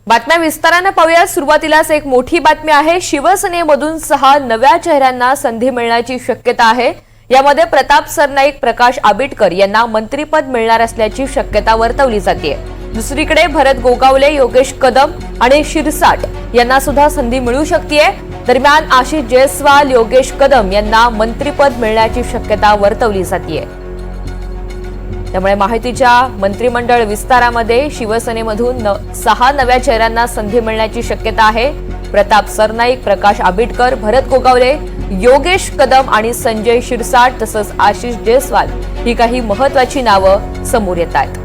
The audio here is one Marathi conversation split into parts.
बातम्या विस्ताराने पाहूया। सुरुवातीलाच एक मोठी बातमी आहे। शिवसेनेमधून 6 नव्या चेहऱ्यांना संधी मिळण्याची शक्यता आहे। यामध्ये प्रताप सरनाईक, प्रकाश आबिटकर यांना मंत्रिपद मिळणार असल्याची शक्यता वर्तवली जाते। दुसरीकडे भरत गोगावले, योगेश कदम आणि शिरसाट यांना सुद्धा संधी मिळू शकते। दरम्यान आशिष जयस्वाल, योगेश कदम यांना मंत्रिपद मिळण्याची शक्यता वर्तवली जाते। त्यामुळे माहितीच्या मंत्रिमंडळ विस्तारामध्ये शिवसेनेमधून 6 नव्या चेहऱ्यांना संधी मिळण्याची शक्यता आहे। प्रताप सरनाईक, प्रकाश आबिटकर, भरत गोगावले, योगेश कदम आणि संजय शिरसाट तसंच आशिष जयस्वाल ही काही महत्त्वाची नावं समोर येत आहेत।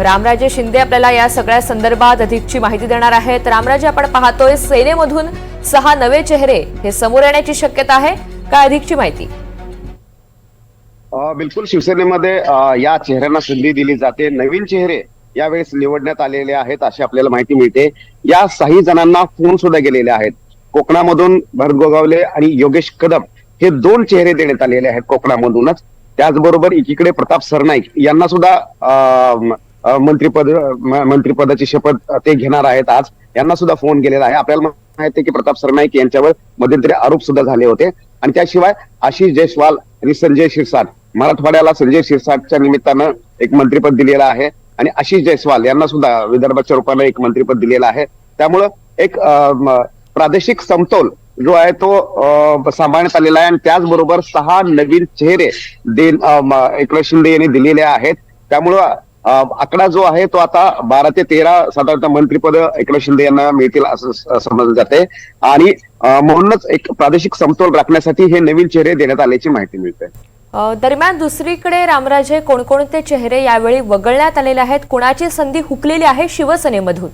रामराजे शिंदे आपल्याला या सगळ्या संदर्भात अधिकची माहिती देणार आहेत। रामराजे, आपण पाहतोय सेनेमधून 6 नवे चेहरे हे समोर येण्याची शक्यता आहे, काय अधिकची माहिती? बिलकुल, शिवसेनेमध्ये या चेहऱ्यांना संधी दिली जाते। नवीन चेहरे यावेळेस निवडण्यात आलेले आहेत अशी आपल्याला माहिती मिळते। या 6 जणांना फोन सुद्धा गेलेले आहेत। कोकणामधून भरत गोगावले आणि योगेश कदम हे 2 चेहरे देण्यात आलेले आहेत कोकणामधूनच। त्याचबरोबर एकीकडे प्रताप सरनाईक यांना सुद्धा मंत्रिपदाची शपथ ते घेणार आहेत आज। यांना सुद्धा फोन गेलेला आहे। आपल्याला माहिती आहे की प्रताप सरनाईक यांच्यावर मध्यंतरी आरोप सुद्धा झाले होते। आणि त्याशिवाय आशिष जयस्वाल आणि संजय शिरसाट, मराठवाड्याला संजय शिरसाटच्या निमित्तानं एक मंत्रिपद दिलेलं आहे आणि आशिष जयस्वाल यांना सुद्धा विदर्भाच्या रूपाने एक मंत्रिपद दिलेलं आहे। त्यामुळं एक प्रादेशिक समतोल जो आहे तो सांभाळण्यात आलेला आहे। आणि त्याचबरोबर 6 नवीन चेहरे एकनाथ शिंदे यांनी दिलेले आहेत। त्यामुळं आकडा जो आहे तो आता 12 ते 13 साधारणतः मंत्रिपद एकनाथ शिंदे यांना मिळतील असं समजलं जाते। आणि म्हणूनच एक प्रादेशिक समतोल राखण्यासाठी हे नवीन चेहरे देण्यात आल्याची माहिती मिळते। दरम्यान दुसरीकडे रामराजे, कोणकोणते चेहरे यावेळी वगळण्यात आलेले आहेत? कोणाची संधी हुकलेली आहे शिवसेनेमधून?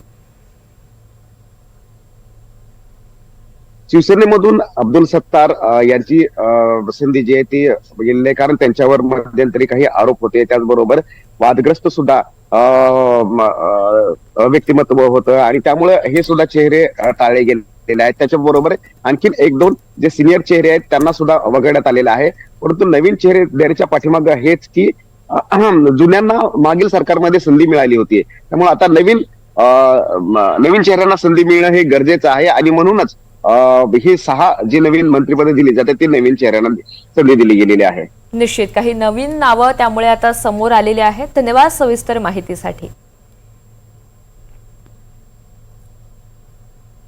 शिवसेनेमधून अब्दुल सत्तार यांची संधी जी आहे ती गेलेली आहे, कारण त्यांच्यावर मध्यंतरी काही आरोप होते। त्याचबरोबर वादग्रस्त सुद्धा व्यक्तिमत्व होतं आणि त्यामुळे हे सुद्धा चेहरे टाळले गेलेले आहेत। त्याच्याबरोबर आणखीन 1-2 जे सिनियर चेहरे आहेत त्यांना सुद्धा वगळण्यात आलेलं आहे। परंतु नवीन चेहरे देण्याच्या पाठीमागे हेच की जुन्यांना मागील सरकारमध्ये संधी मिळाली होती। त्यामुळे आता नवीन चेहऱ्यांना संधी मिळणं हे गरजेचं आहे। आणि म्हणूनच ही 6 जी नवीन मंत्रिपदे दिली जाते ती नवीन चेहऱ्यांना संधी दिली गेलेली आहे। निश्चित काही नवीन नावं त्यामुळे आता समोर आलेली आहेत। धन्यवाद सविस्तर माहितीसाठी।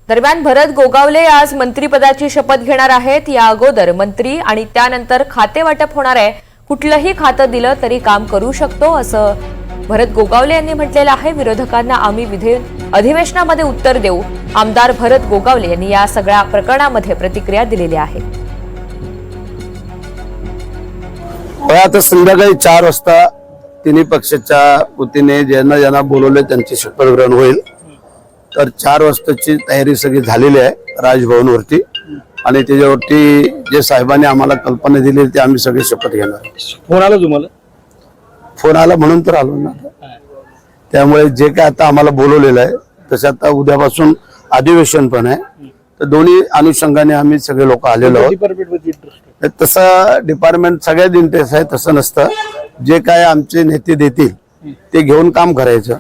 दरम्यान भरत गोगावले आज मंत्रिपदाची शपथ घेणार आहेत। या अगोदर मंत्री आणि त्यानंतर खाते वाटप होणार आहे। कुठलंही खातं दिलं तरी काम करू शकतो असं भरत गोगावले यांनी म्हटलेलं आहे। विरोधकांना आम्ही अधिवेशनामध्ये उत्तर देऊ, आमदार भरत गोगावले यांनी या सगळ्या प्रकरणामध्ये प्रतिक्रिया दिलेली आहे। आता संध्याकाळी 4 वाजता तिन्ही पक्षाच्या वतीने ज्यांना बोलवले त्यांचे शपथ ग्रहण होईल। तर 4 वाजताची तयारी सगळी झालेली आहे राजभवनवरती आणि त्याच्यावरती जे साहेबांनी आम्हाला कल्पना दिली ते आम्ही सगळे शपथ घेणार। फोन आला तुम्हाला? फोन आला म्हणून तर आलो ना। त्यामुळे जे काय आता आम्हाला बोलवलेलं आहे तसं आता उद्यापासून अधिवेशन पण आहे, तर दोन्ही अनुषंगाने आम्ही सगळे लोक आलेलो आहोत। तसं डिपार्टमेंट सगळ्यात इंटरेस्ट आहे तसं नसतं। जे काय आमचे नेते देतील ते घेऊन काम करायचं।